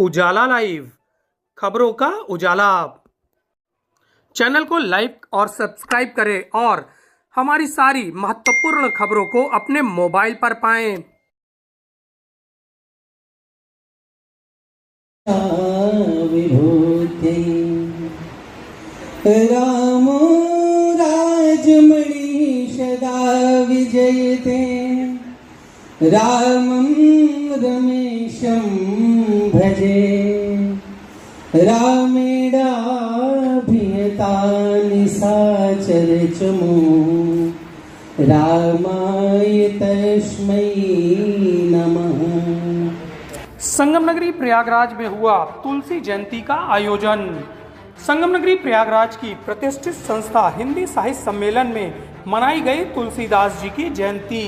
उजाला live, खबरों का उजाला। Channel को लाइक और सब्सक्राइब करें और हमारी सारी महत्वपूर्ण खबरों को अपने मोबाइल पर पाएं। विभूति रामो राजमणि सदा विजयते रामं रमेशं भजे रामेणाभियता निशाचर चमो रामाय तस्मै नमः। संगम नगरी प्रयागराज में हुआ तुलसी जयंती का आयोजन। संगम नगरी प्रयागराज की प्रतिष्ठित संस्था हिंदी साहित्य सम्मेलन में मनाई गई तुलसीदास जी की जयंती।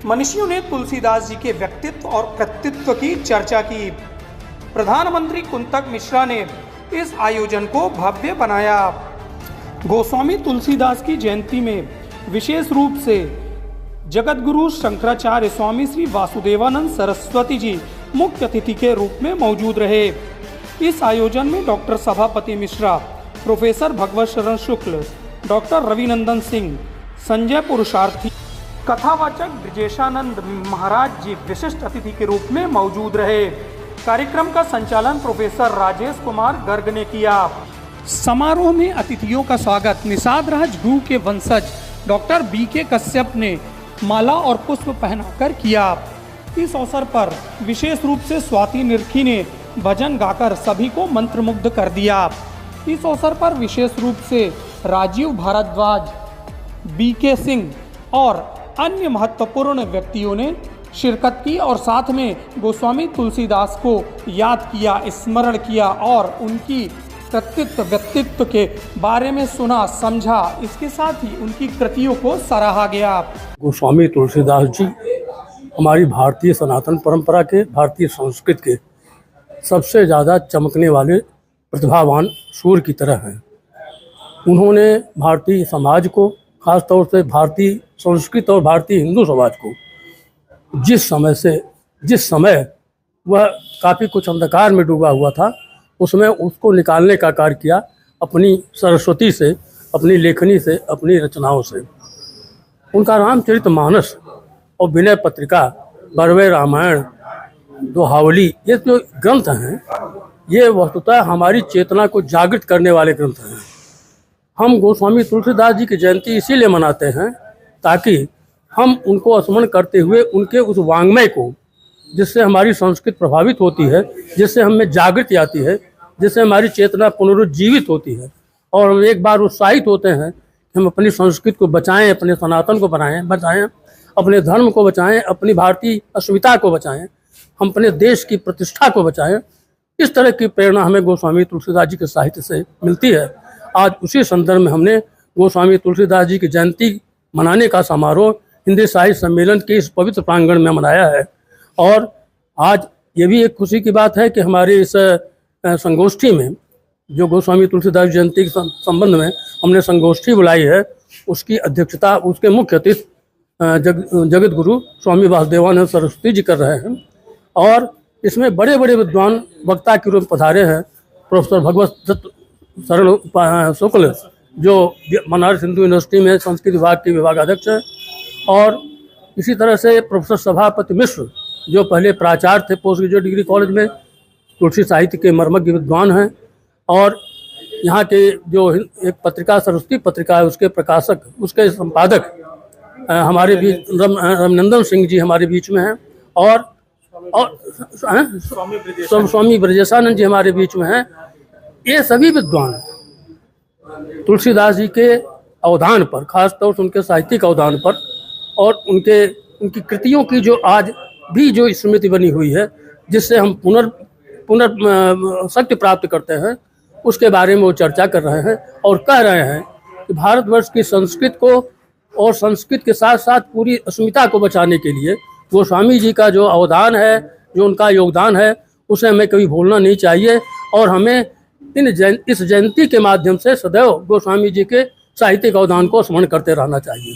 मनीषियों ने तुलसीदास जी के व्यक्तित्व और कृतित्व की चर्चा की। प्रधानमंत्री कुंतक मिश्रा ने इस आयोजन को भव्य बनाया। गोस्वामी तुलसीदास की जयंती में विशेष रूप से जगतगुरु शंकराचार्य स्वामी श्री वासुदेवानंद सरस्वती जी मुख्य अतिथि के रूप में मौजूद रहे। इस आयोजन में डॉक्टर सभापति मिश्रा, प्रोफेसर भगवत शरण शुक्ल, डॉक्टर रविनंदन सिंह, संजय पुरुषार्थी, कथावाचक ब्रजेशानंद महाराज जी विशिष्ट अतिथि के रूप में मौजूद रहे। कार्यक्रम का संचालन प्रोफेसर राजेश कुमार गर्ग ने किया। समारोह में अतिथियों का स्वागत निषाद राज गुरु के वंशज डॉक्टर बी.के. कश्यप ने माला और पुष्प पहनाकर किया। इस अवसर पर विशेष रूप से स्वाति निरखी ने भजन गाकर सभी को मंत्रमुग्ध कर दिया। इस अवसर पर विशेष रूप से राजीव भारद्वाज, बी.के. सिंह और अन्य महत्वपूर्ण व्यक्तियों ने शिरकत की और साथ में गोस्वामी तुलसीदास को याद किया, स्मरण किया और उनकी कृतित्व व्यक्तित्व के बारे में सुना, समझा। इसके साथ ही उनकी कृतियों को सराहा गया। गोस्वामी तुलसीदास जी हमारी भारतीय सनातन परंपरा के, भारतीय संस्कृत के सबसे ज़्यादा चमकने वाले प्रतिभावान सूर्य की तरह हैं। उन्होंने भारतीय समाज को, खास तौर से भारतीय संस्कृत और भारतीय हिंदू समाज को जिस समय वह काफ़ी कुछ अंधकार में डूबा हुआ था, उसमें उसको निकालने का कार्य किया अपनी सरस्वती से, अपनी लेखनी से, अपनी रचनाओं से। उनका रामचरितमानस और विनय पत्रिका, बरवे रामायण, दोहावली, ये जो ग्रंथ हैं, ये वस्तुतः हमारी चेतना को जागृत करने वाले ग्रंथ हैं। हम गोस्वामी तुलसीदास जी की जयंती इसीलिए मनाते हैं ताकि हम उनको स्मरण करते हुए उनके उस वाङ्मय को, जिससे हमारी संस्कृति प्रभावित होती है, जिससे हमें जागृति आती है, जिससे हमारी चेतना पुनरुज्जीवित होती है और हम एक बार उत्साहित होते हैं कि हम अपनी संस्कृति को बचाएं, अपने सनातन को बचाएं, अपने धर्म को बचाएं, अपनी भारतीय अस्मिता को बचाएं, हम अपने देश की प्रतिष्ठा को बचाएं। इस तरह की प्रेरणा हमें गोस्वामी तुलसीदास जी के साहित्य से मिलती है। आज उसी संदर्भ में हमने गोस्वामी तुलसीदास जी की जयंती मनाने का समारोह हिंदी साहित्य सम्मेलन के इस पवित्र प्रांगण में मनाया है। और आज ये भी एक खुशी की बात है कि हमारे इस संगोष्ठी में, जो गोस्वामी तुलसीदास जयंती के संबंध में हमने संगोष्ठी बुलाई है, उसकी अध्यक्षता उसके मुख्य अतिथि जगत गुरु स्वामी वासुदेवानंद सरस्वती जी कर रहे हैं। और इसमें बड़े बड़े विद्वान वक्ता के रूप में पधारे हैं। प्रोफेसर भगवत शरण शुक्ल, जो बनारस हिंदू यूनिवर्सिटी में संस्कृत विभाग के विभागाध्यक्ष हैं, और इसी तरह से प्रोफेसर सभापति मिश्र, जो पहले प्राचार्य थे पोस्ट ग्रेजुएट डिग्री कॉलेज में, तुलसी साहित्य के मर्मज्ञ विद्वान हैं। और यहाँ के जो एक पत्रिका सरस्वती पत्रिका है, उसके प्रकाशक, उसके संपादक हमारे बीच रविनंदन सिंह जी हमारे बीच में हैं। और स्वामी ब्रजेशानंद जी हमारे बीच में हैं। ये सभी विद्वान तुलसीदास जी के अवदान पर, खासतौर से उनके साहित्यिक अवदान पर और उनकी कृतियों की जो आज भी जो स्मृति बनी हुई है, जिससे हम शक्ति प्राप्त करते हैं, उसके बारे में वो चर्चा कर रहे हैं और कह रहे हैं कि भारतवर्ष की संस्कृत को और संस्कृत के साथ साथ पूरी अस्मिता को बचाने के लिए गोस्वामी जी का जो अवदान है, जो उनका योगदान है, उसे हमें कभी भूलना नहीं चाहिए। और हमें इस जयंती के माध्यम से सदैव गोस्वामी जी के साहित्यिक अवदान को स्मरण करते रहना चाहिए।